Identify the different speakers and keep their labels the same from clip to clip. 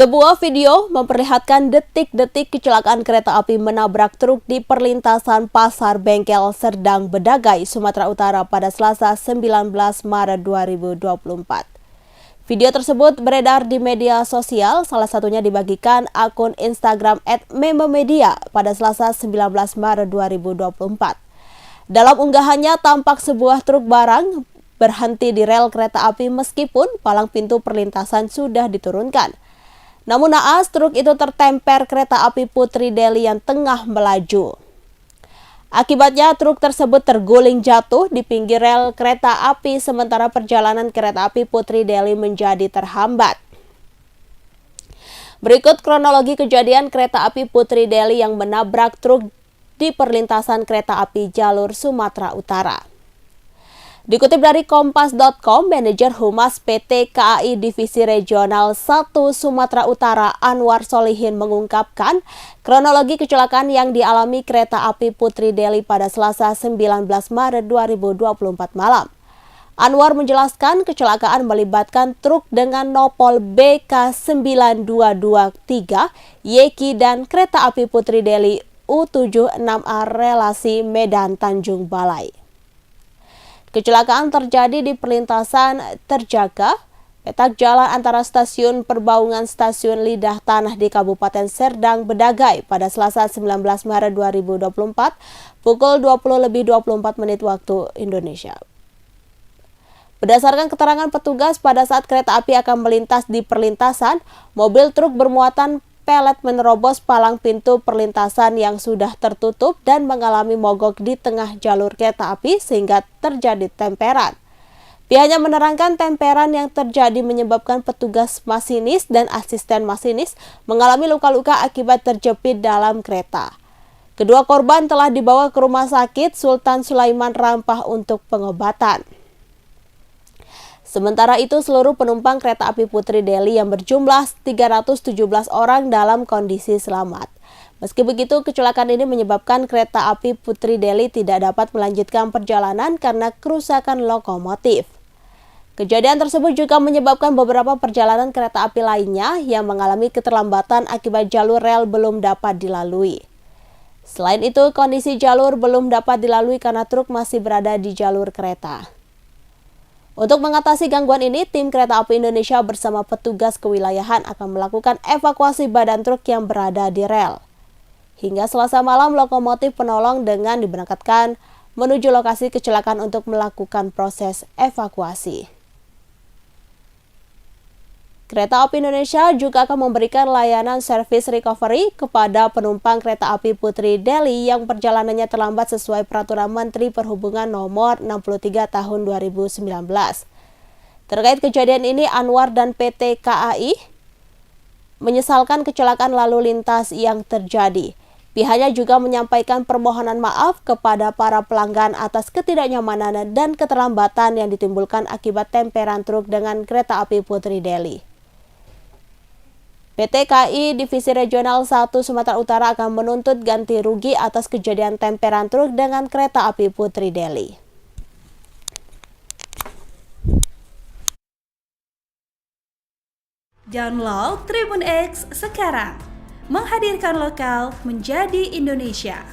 Speaker 1: Sebuah video memperlihatkan detik-detik kecelakaan kereta api menabrak truk di perlintasan Pasar Bengkel Serdang Bedagai, Sumatera Utara pada Selasa 19 Maret 2024. Video tersebut beredar di media sosial, salah satunya dibagikan akun Instagram @mememedia pada Selasa 19 Maret 2024. Dalam unggahannya tampak sebuah truk barang berhenti di rel kereta api meskipun palang pintu perlintasan sudah diturunkan. Namun naas truk itu tertemper kereta api Putri Deli yang tengah melaju. Akibatnya truk tersebut terguling jatuh di pinggir rel kereta api sementara perjalanan kereta api Putri Deli menjadi terhambat. Berikut kronologi kejadian kereta api Putri Deli yang menabrak truk di perlintasan kereta api jalur Sumatera Utara. Dikutip dari Kompas.com, manajer Humas PT KAI Divisi Regional 1 Sumatera Utara Anwar Solihin mengungkapkan kronologi kecelakaan yang dialami kereta api Putri Deli pada Selasa 19 Maret 2024 malam. Anwar menjelaskan kecelakaan melibatkan truk dengan nopol BK9223 Yeki dan kereta api Putri Deli U76A relasi Medan Tanjung Balai. Kecelakaan terjadi di perlintasan terjaga, petak jalan antara stasiun Perbaungan Stasiun Lidah Tanah di Kabupaten Serdang Bedagai pada Selasa 19 Maret 2024 pukul 20.24 waktu Indonesia. Berdasarkan keterangan petugas, pada saat kereta api akan melintas di perlintasan, mobil truk bermuatan pelet menerobos palang pintu perlintasan yang sudah tertutup dan mengalami mogok di tengah jalur kereta api sehingga terjadi temperan. Pihaknya menerangkan temperan yang terjadi menyebabkan petugas masinis dan asisten masinis mengalami luka-luka akibat terjepit dalam kereta. Kedua korban telah dibawa ke Rumah Sakit Sultan Sulaiman Rampah untuk pengobatan. Sementara itu, seluruh penumpang kereta api Putri Deli yang berjumlah 317 orang dalam kondisi selamat. Meski begitu, kecelakaan ini menyebabkan kereta api Putri Deli tidak dapat melanjutkan perjalanan karena kerusakan lokomotif. Kejadian tersebut juga menyebabkan beberapa perjalanan kereta api lainnya yang mengalami keterlambatan akibat jalur rel belum dapat dilalui. Selain itu, kondisi jalur belum dapat dilalui karena truk masih berada di jalur kereta. Untuk mengatasi gangguan ini, tim Kereta Api Indonesia bersama petugas kewilayahan akan melakukan evakuasi badan truk yang berada di rel. Hingga Selasa malam, lokomotif penolong dengan diberangkatkan menuju lokasi kecelakaan untuk melakukan proses evakuasi. Kereta Api Indonesia juga akan memberikan layanan service recovery kepada penumpang kereta api Putri Deli yang perjalanannya terlambat sesuai Peraturan Menteri Perhubungan Nomor 63 Tahun 2019. Terkait kejadian ini, Anwar dan PT KAI menyesalkan kecelakaan lalu lintas yang terjadi. Pihaknya juga menyampaikan permohonan maaf kepada para pelanggan atas ketidaknyamanan dan keterlambatan yang ditimbulkan akibat temperan truk dengan kereta api Putri Deli. PT KAI Divisi Regional 1 Sumatera Utara akan menuntut ganti rugi atas kejadian temperan truk dengan kereta api Putri Deli.
Speaker 2: Download Tribun X sekarang, menghadirkan lokal menjadi Indonesia.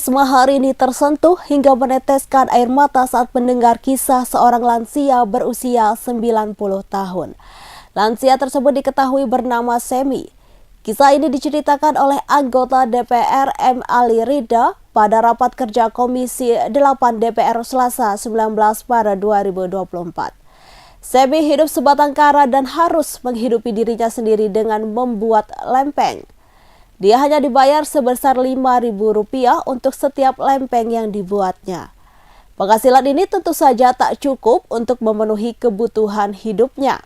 Speaker 1: Risma hari ini tersentuh hingga meneteskan air mata saat mendengar kisah seorang lansia berusia 90 tahun. Lansia tersebut diketahui bernama Semi. Kisah ini diceritakan oleh anggota DPR M. Ali Rida pada rapat kerja Komisi 8 DPR Selasa 19 Maret 2024. Semi hidup sebatang kara dan harus menghidupi dirinya sendiri dengan membuat lempeng. Dia hanya dibayar sebesar Rp5.000 untuk setiap lempeng yang dibuatnya. Penghasilan ini tentu saja tak cukup untuk memenuhi kebutuhan hidupnya.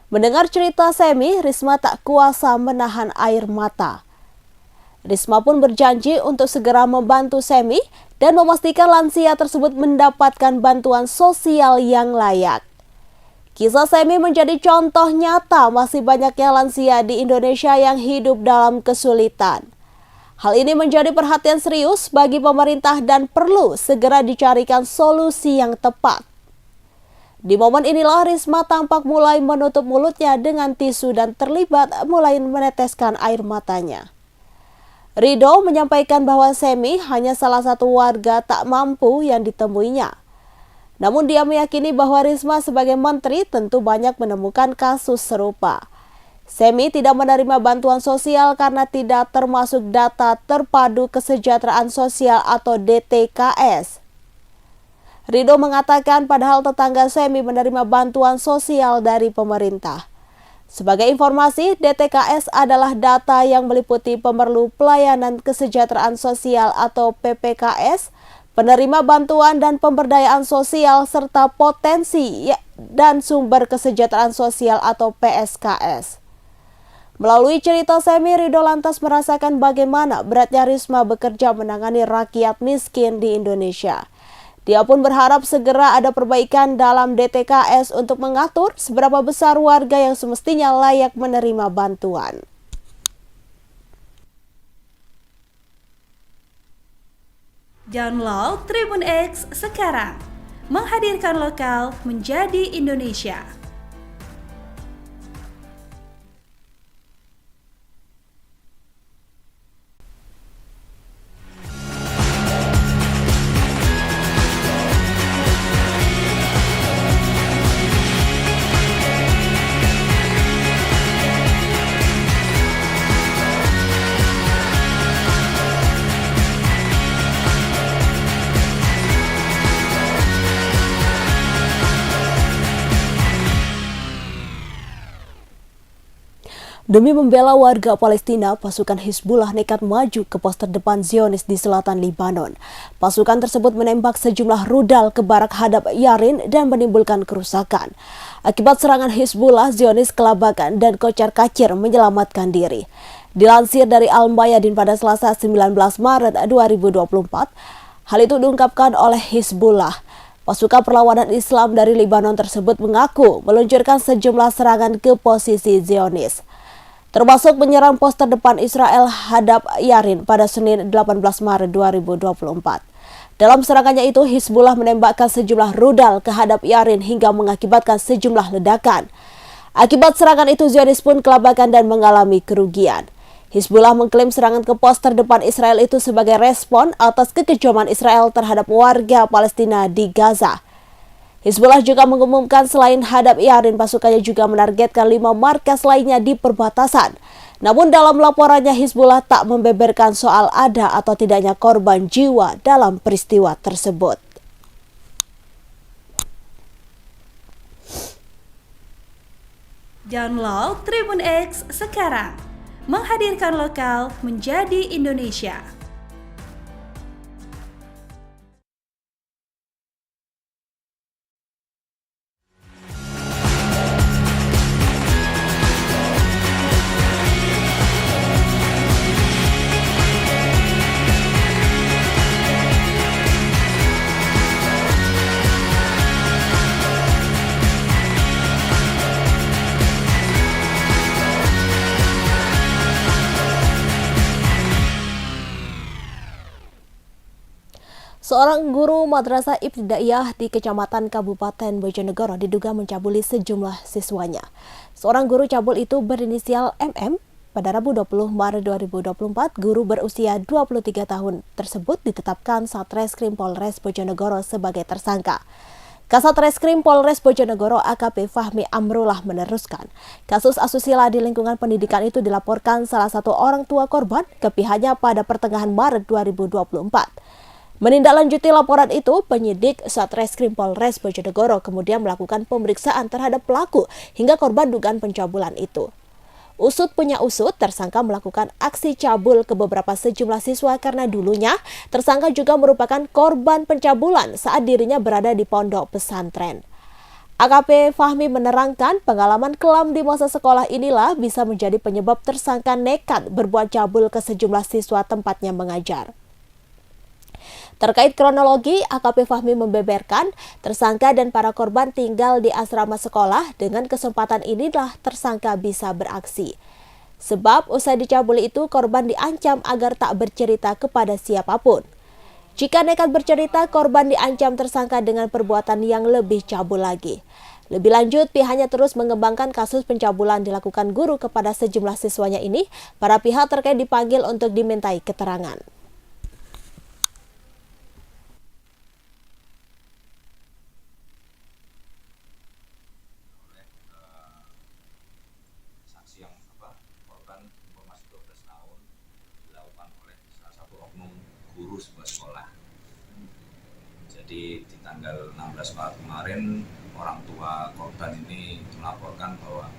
Speaker 1: Mendengar cerita Semi, Risma tak kuasa menahan air mata. Risma pun berjanji untuk segera membantu Semi dan memastikan lansia tersebut mendapatkan bantuan sosial yang layak. Kisah Semi menjadi contoh nyata masih banyaknya lansia di Indonesia yang hidup dalam kesulitan. Hal ini menjadi perhatian serius bagi pemerintah dan perlu segera dicarikan solusi yang tepat. Di momen inilah Risma tampak mulai menutup mulutnya dengan tisu dan terlibat mulai meneteskan air matanya. Ridho menyampaikan bahwa Semi hanya salah satu warga tak mampu yang ditemuinya. Namun dia meyakini bahwa Risma sebagai menteri tentu banyak menemukan kasus serupa. Semi tidak menerima bantuan sosial karena tidak termasuk data terpadu kesejahteraan sosial atau DTKS. Ridho mengatakan padahal tetangga Semi menerima bantuan sosial dari pemerintah. Sebagai informasi, DTKS adalah data yang meliputi pemerlu pelayanan kesejahteraan sosial atau PPKS, penerima bantuan dan pemberdayaan sosial, serta potensi dan sumber kesejahteraan sosial atau PSKS. Melalui cerita Semi, Ridho lantas merasakan bagaimana beratnya Risma bekerja menangani rakyat miskin di Indonesia. Dia pun berharap segera ada perbaikan dalam DTKS untuk mengatur seberapa besar warga yang semestinya layak menerima bantuan.
Speaker 2: Download Tribun X sekarang, menghadirkan lokal menjadi Indonesia.
Speaker 1: Demi membela warga Palestina, pasukan Hizbullah nekat maju ke pos terdepan Zionis di selatan Lebanon. Pasukan tersebut menembak sejumlah rudal ke barak hadap Yarin dan menimbulkan kerusakan. Akibat serangan Hizbullah, Zionis kelabakan dan kocar-kacir menyelamatkan diri. Dilansir dari Al-Mayadin pada Selasa 19 Maret 2024, hal itu diungkapkan oleh Hizbullah. Pasukan perlawanan Islam dari Lebanon tersebut mengaku meluncurkan sejumlah serangan ke posisi Zionis, termasuk menyerang pos terdepan Israel hadap Yarin pada Senin 18 Maret 2024. Dalam serangannya itu, Hizbullah menembakkan sejumlah rudal ke hadap Yarin hingga mengakibatkan sejumlah ledakan. Akibat serangan itu, Zionis pun kelabakan dan mengalami kerugian. Hizbullah mengklaim serangan ke pos terdepan Israel itu sebagai respon atas kekejaman Israel terhadap warga Palestina di Gaza. Hizbullah juga mengumumkan selain hadap Yarin, pasukannya juga menargetkan 5 markas lainnya di perbatasan. Namun dalam laporannya, Hizbullah tak membeberkan soal ada atau tidaknya korban jiwa dalam peristiwa tersebut.
Speaker 2: Download Tribun X sekarang, menghadirkan lokal menjadi Indonesia.
Speaker 1: Seorang guru madrasah ibtidaiyah di Kecamatan Kabupaten Bojonegoro diduga mencabuli sejumlah siswanya. Seorang guru cabul itu berinisial MM. Pada Rabu 20 Maret 2024, guru berusia 23 tahun tersebut ditetapkan Satreskrim Polres Bojonegoro sebagai tersangka. Kasat Reskrim Polres Bojonegoro AKP Fahmi Amrullah meneruskan, kasus asusila di lingkungan pendidikan itu dilaporkan salah satu orang tua korban ke pihaknya pada pertengahan Maret 2024. Menindaklanjuti laporan itu, penyidik Satreskrim Polres Bojonegoro kemudian melakukan pemeriksaan terhadap pelaku hingga korban dugaan pencabulan itu. Usut punya usut, tersangka melakukan aksi cabul ke beberapa sejumlah siswa karena dulunya tersangka juga merupakan korban pencabulan saat dirinya berada di pondok pesantren. AKP Fahmi menerangkan pengalaman kelam di masa sekolah inilah bisa menjadi penyebab tersangka nekat berbuat cabul ke sejumlah siswa tempatnya mengajar. Terkait kronologi, AKP Fahmi membeberkan tersangka dan para korban tinggal di asrama sekolah. Dengan kesempatan inilah tersangka bisa beraksi. Sebab usai dicabuli itu korban diancam agar tak bercerita kepada siapapun. Jika nekat bercerita, korban diancam tersangka dengan perbuatan yang lebih cabul lagi. Lebih lanjut, pihaknya terus mengembangkan kasus pencabulan dilakukan guru kepada sejumlah siswanya ini. Para pihak terkait dipanggil untuk dimintai keterangan.
Speaker 3: Korban informasi 12 tahun dilakukan oleh salah satu oknum guru sebuah sekolah. Jadi di tanggal 16 Maret kemarin orang tua korban ini melaporkan bahwa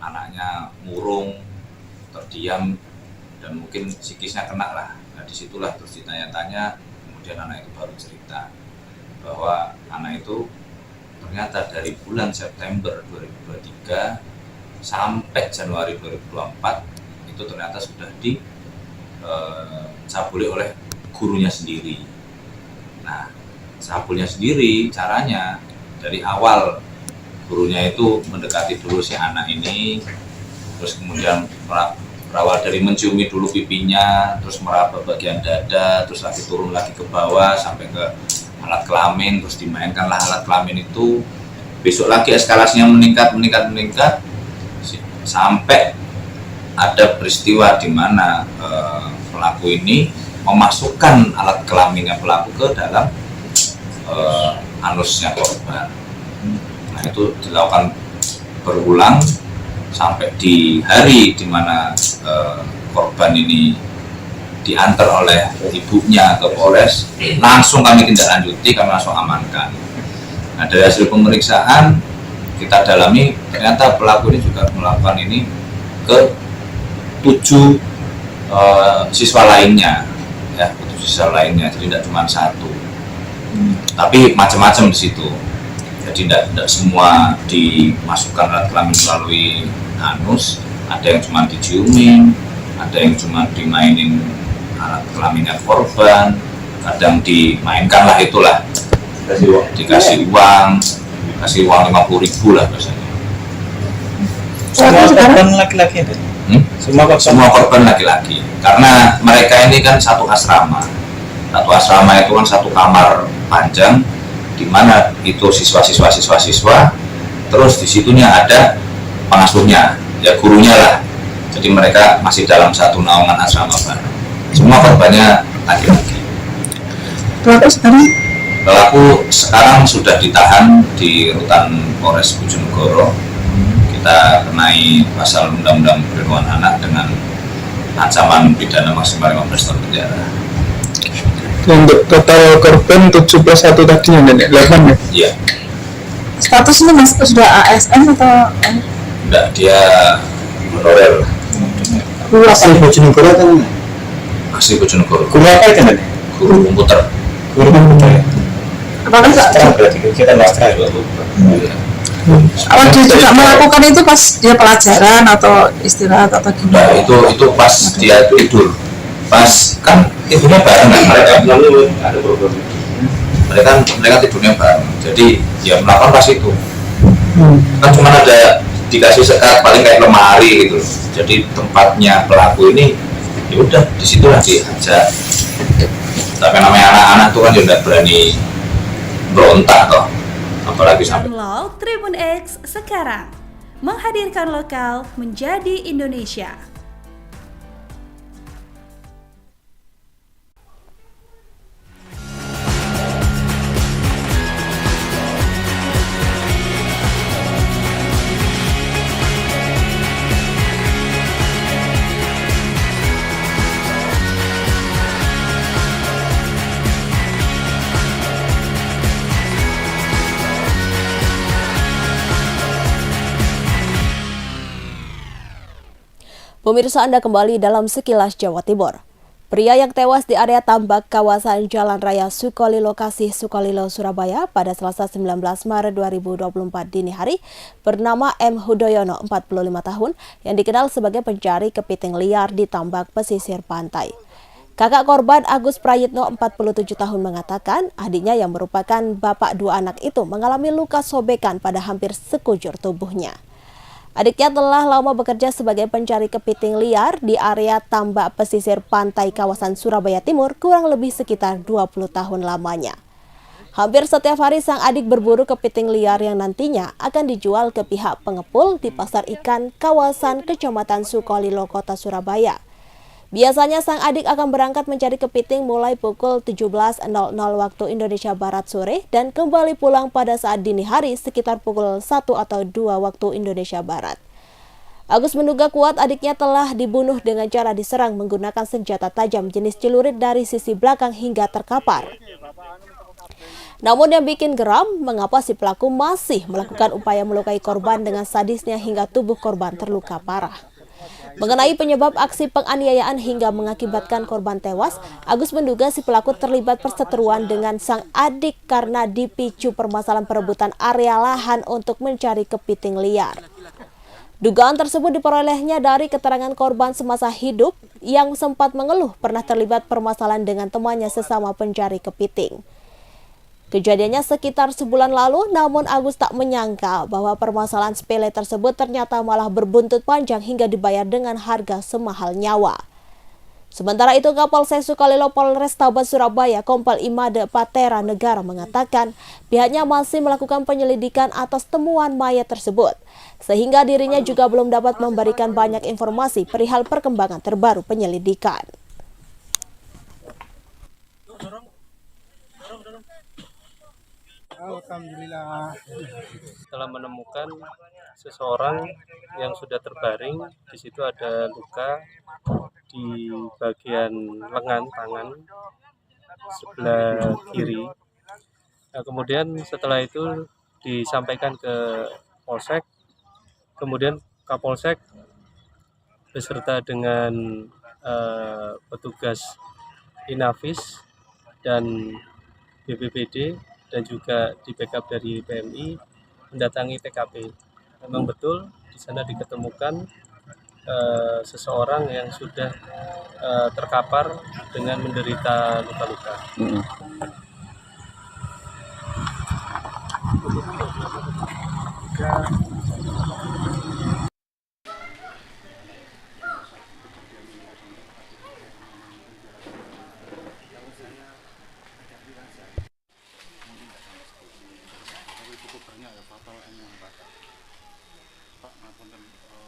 Speaker 3: anaknya murung, terdiam, dan mungkin psikisnya kena lah. Nah disitulah terus ditanya-tanya, kemudian anak itu baru cerita bahwa anak itu ternyata dari bulan September 2023 sampai Januari 2024 itu ternyata sudah dicabuli oleh gurunya sendiri. Nah, cabulnya sendiri caranya dari awal gurunya itu mendekati dulu si anak ini, terus kemudian berawal dari menciumi dulu pipinya, terus meraba bagian dada, terus lagi turun lagi ke bawah sampai ke alat kelamin, terus dimainkanlah alat kelamin itu. Besok lagi eskalasinya meningkat sampai ada peristiwa di mana pelaku ini memasukkan alat kelaminnya pelaku ke dalam anusnya korban. Nah itu dilakukan berulang sampai di hari di mana korban ini diantar oleh ibunya ke Polres, langsung kami tindak lanjuti, kami langsung amankan. Nah dari hasil pemeriksaan kita dalami, ternyata pelaku ini juga melakukan ini ke 7 siswa lainnya, ya 7 siswa lainnya, jadi tidak cuma 1, tapi macam-macam di situ. Jadi tidak semua dimasukkan alat kelamin melalui anus, ada yang cuma diciumin, ada yang cuma dimainin alat kelaminnya korban, kadang dimainkan lah itulah, dikasih uang. Kasih uang 50.000 lah biasanya.
Speaker 4: Semua korban laki-laki itu?
Speaker 3: Semua korban laki-laki. Karena mereka ini kan satu asrama. Satu asrama itu kan satu kamar panjang, di mana itu siswa. Terus di situnya ada pengasuhnya, ya gurunya lah. Jadi mereka masih dalam satu naungan asrama bareng. Semua korbannya laki-laki. Pelaku sekarang sudah ditahan di rutan Polres Bojonegoro. Kita kenai pasal Undang-Undang Perlindungan Anak dengan ancaman pidana maksimal 15 tahun penjara.
Speaker 4: Untuk total korban 7 plus 1 tadi ya, Nenek? 8 ya?
Speaker 3: Iya.
Speaker 5: Statusnya sudah ASN atau?
Speaker 3: Enggak, dia honorer.
Speaker 4: Asli Bojonegoro atau mana?
Speaker 3: Asli Bojonegoro.
Speaker 4: Guru apa itu, Nenek?
Speaker 3: Guru komputer.
Speaker 4: Guru komputer ya?
Speaker 5: Apakah
Speaker 4: berarti kita master.
Speaker 5: Apa dia juga melakukan itu pas dia pelajaran atau istirahat atau gimana?
Speaker 3: Nah, itu pas dia tidur. Pas kan tidurnya bareng kan, mereka lalu ada problem. Mereka tidurnya bareng. Jadi ya melakukan pas itu. Kan cuma ada dikasih sekat paling kayak lemari gitu. Jadi tempatnya pelaku ini ya udah disitulah diajak. Tapi namanya anak-anak tuh kan dia nggak berani berontak toh, apalagi sampai.
Speaker 2: Download Tribun X sekarang, menghadirkan lokal menjadi Indonesia.
Speaker 1: Pemirsa, Anda kembali dalam Sekilas Jawa Timur. Pria yang tewas di area tambak kawasan Jalan Raya Sukolilo Kasih, Sukolilo, Surabaya pada Selasa 19 Maret 2024 dini hari bernama M. Hudoyono, 45 tahun, yang dikenal sebagai pencari kepiting liar di tambak pesisir pantai. Kakak korban Agus Prayitno, 47 tahun, mengatakan adiknya yang merupakan bapak dua anak itu mengalami luka sobekan pada hampir sekujur tubuhnya. Adiknya telah lama bekerja sebagai pencari kepiting liar di area tambak pesisir pantai kawasan Surabaya Timur kurang lebih sekitar 20 tahun lamanya. Hampir setiap hari sang adik berburu kepiting liar yang nantinya akan dijual ke pihak pengepul di pasar ikan kawasan Kecamatan Sukolilo, Kota Surabaya. Biasanya sang adik akan berangkat mencari kepiting mulai pukul 17.00 waktu Indonesia Barat sore dan kembali pulang pada saat dini hari sekitar pukul 1 atau 2 waktu Indonesia Barat. Agus menduga kuat adiknya telah dibunuh dengan cara diserang menggunakan senjata tajam jenis celurit dari sisi belakang hingga terkapar. Namun yang bikin geram, mengapa si pelaku masih melakukan upaya melukai korban dengan sadisnya hingga tubuh korban terluka parah. Mengenai penyebab aksi penganiayaan hingga mengakibatkan korban tewas, Agus menduga si pelaku terlibat perseteruan dengan sang adik karena dipicu permasalahan perebutan area lahan untuk mencari kepiting liar. Dugaan tersebut diperolehnya dari keterangan korban semasa hidup yang sempat mengeluh pernah terlibat permasalahan dengan temannya sesama pencari kepiting. Kejadiannya sekitar sebulan lalu, namun Agus tak menyangka bahwa permasalahan sepele tersebut ternyata malah berbuntut panjang hingga dibayar dengan harga semahal nyawa. Sementara itu, Kapolsek Sukolilo Polrestabes Surabaya Kompol Imade Patera Negara mengatakan pihaknya masih melakukan penyelidikan atas temuan mayat tersebut, sehingga dirinya juga belum dapat memberikan banyak informasi perihal perkembangan terbaru penyelidikan.
Speaker 4: Alhamdulillah.
Speaker 6: Telah menemukan seseorang yang sudah terbaring. Di situ ada luka di bagian lengan tangan sebelah kiri. Nah, kemudian setelah itu disampaikan ke Polsek. Kemudian Kapolsek beserta dengan petugas Inafis dan BPBD dan juga di backup dari PMI mendatangi TKP. Memang betul di sana diketemukan seseorang yang sudah terkapar dengan menderita luka-luka.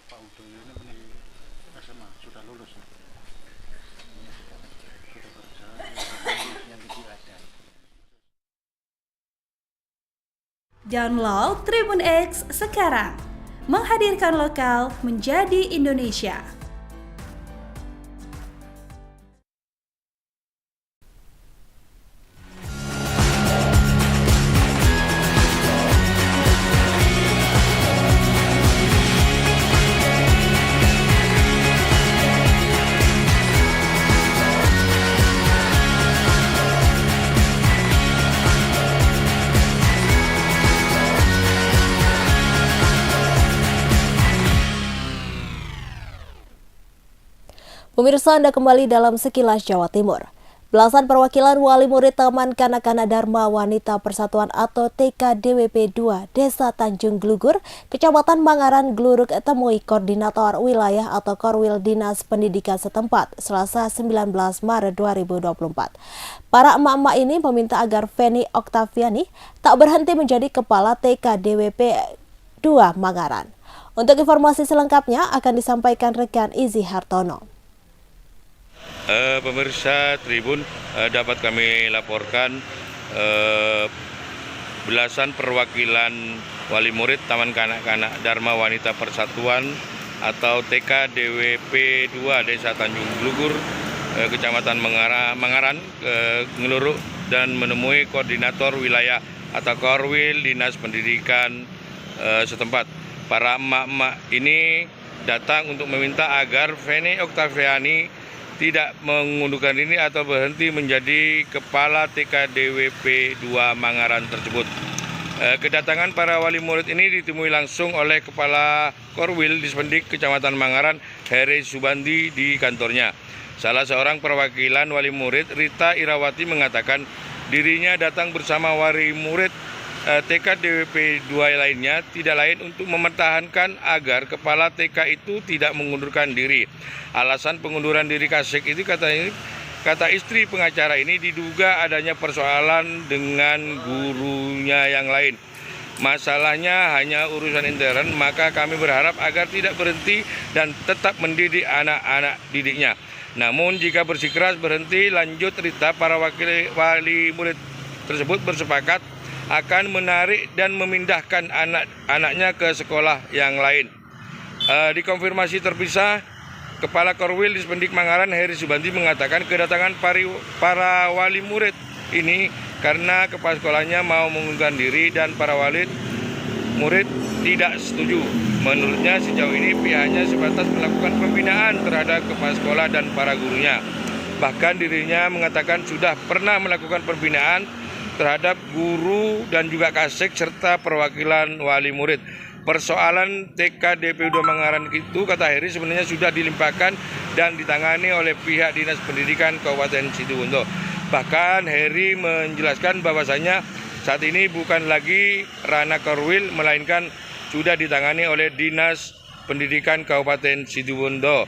Speaker 7: Pak Hudoyono ini SMA sudah lulus. Sudah kerja yang ada.
Speaker 2: Download Tribun X sekarang, menghadirkan lokal menjadi Indonesia.
Speaker 1: Pemirsa, Anda kembali dalam Sekilas Jawa Timur. Belasan perwakilan wali murid Taman Kanak-Kanak Dharma Wanita Persatuan atau TKDWP 2 Desa Tanjung Glugur, Kecamatan Mangaran, Gluruk temui Koordinator Wilayah atau Korwil Dinas Pendidikan setempat Selasa 19 Maret 2024. Para emak-emak ini meminta agar Feni Oktaviani tak berhenti menjadi Kepala TKDWP 2 Mangaran. Untuk informasi selengkapnya akan disampaikan rekan Izzy Hartono.
Speaker 8: Pemirsa Tribun, dapat kami laporkan belasan perwakilan wali murid Taman Kanak-Kanak Dharma Wanita Persatuan atau TKDWP 2 Desa Tanjung Glugur, Kecamatan Mangaran, Ngeluruk, dan menemui Koordinator Wilayah atau Korwil Dinas Pendidikan setempat. Para emak-emak ini datang untuk meminta agar Feni Oktaviani tidak mengundurkan diri atau berhenti menjadi Kepala TKDWP 2 Mangaran tersebut. Kedatangan para wali murid ini ditemui langsung oleh Kepala Korwil Dispendik Kecamatan Mangaran, Heri Subandi di kantornya. Salah seorang perwakilan wali murid, Rita Irawati, mengatakan dirinya datang bersama wali murid TKDWP 2 lainnya tidak lain untuk mempertahankan agar kepala TK itu tidak mengundurkan diri. Alasan pengunduran diri Kasek itu kata istri pengacara ini diduga adanya persoalan dengan gurunya yang lain. Masalahnya hanya urusan intern, maka kami berharap agar tidak berhenti dan tetap mendidik anak-anak didiknya. Namun jika bersikeras berhenti lanjut, Rita, para wali murid tersebut bersepakat akan menarik dan memindahkan anak-anaknya ke sekolah yang lain. Dikonfirmasi terpisah, Kepala Korwil Dispendik Mangaran, Heri Subandi, mengatakan kedatangan para wali murid ini karena kepala sekolahnya mau mengundurkan diri dan para wali murid tidak setuju. Menurutnya sejauh ini pihaknya sebatas melakukan pembinaan terhadap kepala sekolah dan para gurunya. Bahkan dirinya mengatakan sudah pernah melakukan pembinaan terhadap guru dan juga Kasek serta perwakilan wali murid. Persoalan TKDP 2 Mangaran itu, kata Heri, sebenarnya sudah dilimpahkan dan ditangani oleh pihak Dinas Pendidikan Kabupaten Situbondo. Bahkan Heri menjelaskan bahwasanya saat ini bukan lagi ranah Korwil, melainkan sudah ditangani oleh Dinas Pendidikan Kabupaten Situbondo.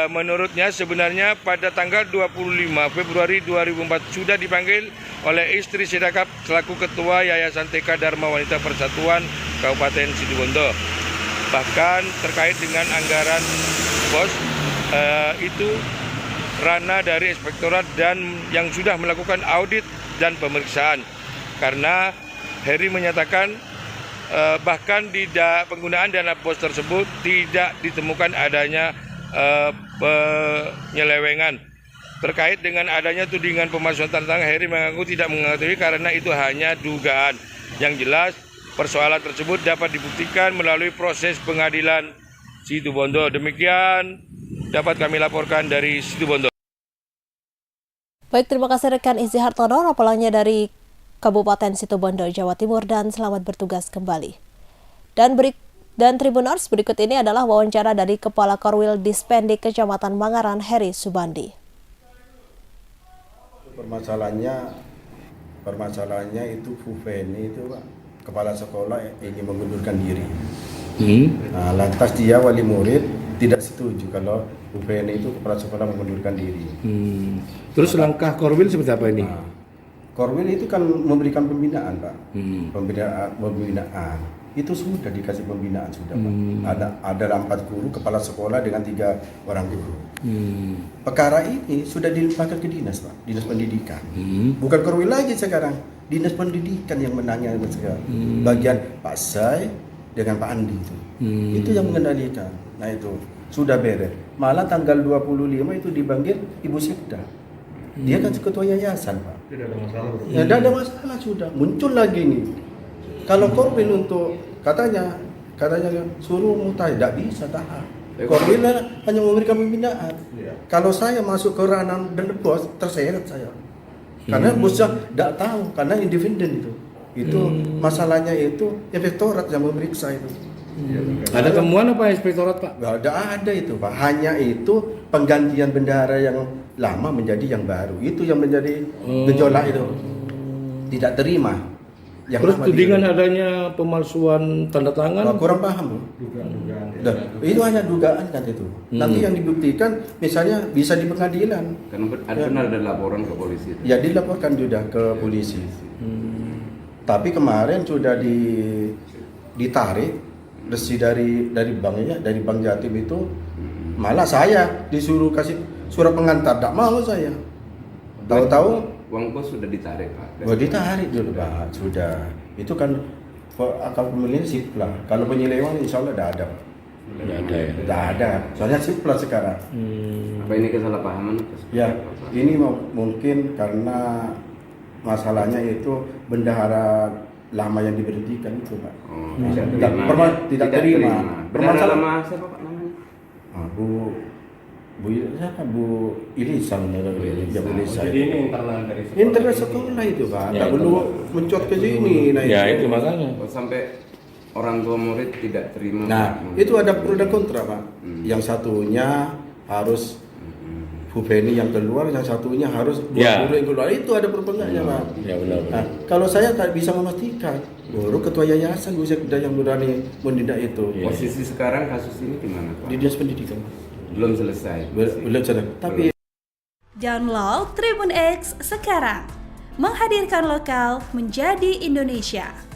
Speaker 8: Menurutnya sebenarnya pada tanggal 25 Februari 2004 sudah dipanggil oleh istri Sedakap selaku Ketua Yayasan TK Dharma Wanita Persatuan Kabupaten Situbondo. Bahkan terkait dengan anggaran BOS itu ranah dari inspektorat dan yang sudah melakukan audit dan pemeriksaan. Karena Heri menyatakan bahkan di penggunaan dana BOS tersebut tidak ditemukan adanya penyelewengan. Terkait dengan adanya tudingan pemalsuan tanda tangan, Heri mengaku tidak mengetahui karena itu hanya dugaan. Yang jelas persoalan tersebut dapat dibuktikan melalui proses pengadilan Situbondo. Demikian dapat kami laporkan dari Situbondo.
Speaker 1: Baik, terima kasih rekan Izzy Hartono, laporannya dari Kabupaten Situbondo, Jawa Timur, dan selamat bertugas kembali. Dan Tribuners, berikut ini adalah wawancara dari Kepala Korwil Dispendik Kecamatan Mangaran, Heri Subandi.
Speaker 9: Permasalahannya itu Fufeni itu, Pak, kepala sekolah ingin mengundurkan diri. Nah, lantas dia wali murid tidak setuju kalau Fufeni itu kepala sekolah mengundurkan diri.
Speaker 10: Terus langkah Korwil seperti apa ini?
Speaker 9: Nah, Korwil itu kan memberikan pembinaan, Pak. Pembinaan. Itu sudah dikasih pembinaan sudah, Pak. Ada 4 guru kepala sekolah dengan 3 orang guru. Perkara ini sudah dilimpahkan ke dinas, Pak, dinas pendidikan. Bukan Korwil lagi sekarang, dinas pendidikan yang menangani sekarang. Bagian Pak Sai dengan Pak Andi itu yang mengendalikan. Nah itu sudah beres. Malah tanggal 25 itu dipanggil Ibu Sikda. Dia kan ketua yayasan, Pak. Tidak ada masalah. Ya, tidak ada masalah sudah. Muncul lagi nih. Kalau Korwil untuk katanya suruh mutai, tidak bisa tahan. Korwil hanya memberikan pembinaan. Kalau saya masuk ke ranah dan bos, terseret saya. Karena bosnya tidak tahu, karena independen itu. Itu masalahnya itu inspektorat yang memeriksa itu.
Speaker 10: Ada temuan apa inspektorat, Pak?
Speaker 9: Tidak ada itu, Pak. Hanya itu penggantian bendahara yang lama menjadi yang baru. Itu yang menjadi gejolak itu. Tidak terima.
Speaker 10: Terus tudingan adanya pemalsuan tanda tangan?
Speaker 9: Kurang paham. Itu hanya dugaan kan itu. Nanti yang dibuktikan misalnya bisa di pengadilan.
Speaker 11: Karena benar ada laporan ke polisi.
Speaker 9: Ya dilaporkan sudah ke polisi. Tapi kemarin sudah ditarik resi dari banknya, dari Bank Jatim itu. Malah saya disuruh kasih surat pengantar, tidak mau saya. Tahu-tahu
Speaker 11: uang bos sudah ditarik, Pak.
Speaker 9: Ditarik dulu, Pak. Sudah. Itu kan akal pemilihan sip lah. Kalau penyelewengan insya Allah tidak ada. Tidak ada. Soalnya sip lah sekarang.
Speaker 11: Apa ini kesalahpahaman?
Speaker 9: Ya, ini mungkin karena masalahnya itu bendahara lama yang diberhentikan itu, Pak. Tidak terima.
Speaker 11: Bendahara lama siapa, Pak, namanya?
Speaker 9: Bu Ilisan, Bu Ilisan.
Speaker 6: Jadi ini internal dari sekolah.
Speaker 9: Internal sekolah itu Pak, tak perlu mencuat ke sini. Nah,
Speaker 6: Ya itu makanya.
Speaker 11: Sampai orang tua murid tidak terima.
Speaker 9: Nah, itu ada pro dan kontra Pak. Yang satunya harus Bu Feni yang keluar, yang satunya harus dua guru yang keluar. Itu ada perbedaannya Pak.
Speaker 6: Ya benar.
Speaker 9: Nah, kalau saya tak bisa memastikan, baru ketua yayasan bisa yang berani menindak itu.
Speaker 11: Posisi sekarang kasus ini di mana Pak?
Speaker 9: Di Dinas Pendidikan.
Speaker 11: Belum selesai.
Speaker 9: Belum sadar. Tapi
Speaker 2: Download Tribun X sekarang. Menghadirkan lokal menjadi Indonesia.